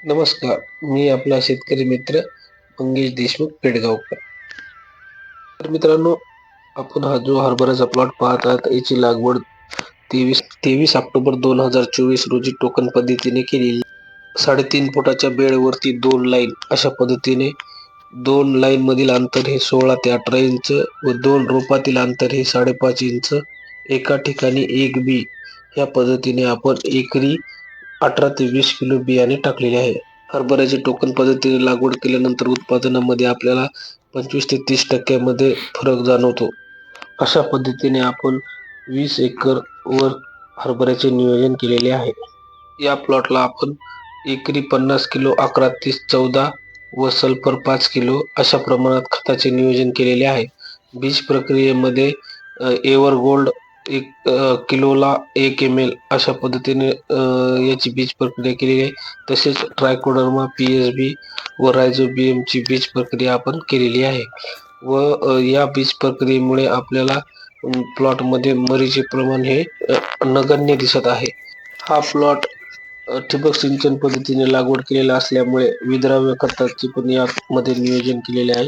नमस्कार, मी आपला शेतकरी मित्र मंगेश देशमुख पेडगावकर. तर मित्रांनो, आपण हा जो हरभऱ्याचा प्लॉट पाहत आहात, याची लागवड 23 ऑक्टोबर 2024 रोजी टोकन पद्धतीने केलेली. 3.5 फुटाच्या बेडवरती 2 लाईन अशा पद्धतीने 2 लाईन मधील अंतर हे 16 ते 18 इंच व 2 रोपातील अंतर हे 5.5 इंच. एका ठिकाणी एक बी या पद्धतीने आपण एकरी 18 ते 20 किलो बियाणे टाकलेले आहे. हरभऱ्याची टोकन पद्धतीने लागवड केल्यानंतर उत्पादनामध्ये आपल्याला 25 ते 30% मध्ये फरक जाणवतो. अशा पद्धतीने आपण 20 एकर वर हरभऱ्याचे नियोजन केलेले आहे. या प्लॉटला आपण एकरी 50 किलो 11-30-14 व सल्फर 5 किलो अशा प्रमाणात खताचे नियोजन केलेले आहे. बीज प्रक्रियेमध्ये एव्हर गोल्ड किलोला 1 ml अशा पद्धतीने याची बीज प्रक्रिया केलेली आहे. तसेच ट्रायकोडर्मा PSB व रायझोबियम ची बीज प्रक्रिया आपण केलेली आहे व या बीज प्रक्रियेमुळे आपल्याला प्लॉट मध्ये मरीचे प्रमाण हे नगण्य दिसत आहे. हा प्लॉट ठिबक सिंचन पद्धतीने लागवड केलेला असल्यामुळे विद्राव्य खताचे पण यामध्ये नियोजन केलेले आहे.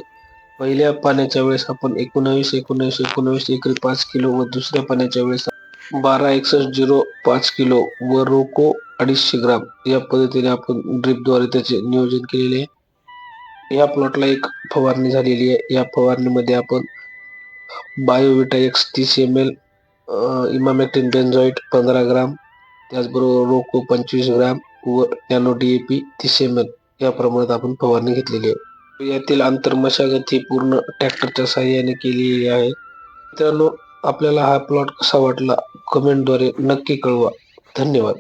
पहिल्या पाण्याच्या वेळेस आपण 19-19-19 एकरी 5 किलो व दुसऱ्या पाण्याच्या वेळेस 12-61-0-5 किलो व रोको 250 ग्राम या पद्धतीने आपण ड्रिपद्वारे त्याचे नियोजन केलेले आहे. या प्लॉटला एक फवारणी झालेली आहे. या फवारणीमध्ये आपण बायोविटा X 30 ml, इमामेक्टिन बेंझोएट 15 ग्राम, त्याचबरोबर रोको 25 ग्राम व नॅनो DAP 30 ml या प्रमाणात आपण फवारणी घेतलेली आहे. यातील आंतर मशागत ही पूर्ण ट्रॅक्टरच्या साहाय्याने केलेली आहे. मित्रांनो, आपल्याला हा प्लॉट कसा वाटला कमेंटद्वारे नक्की कळवा. धन्यवाद.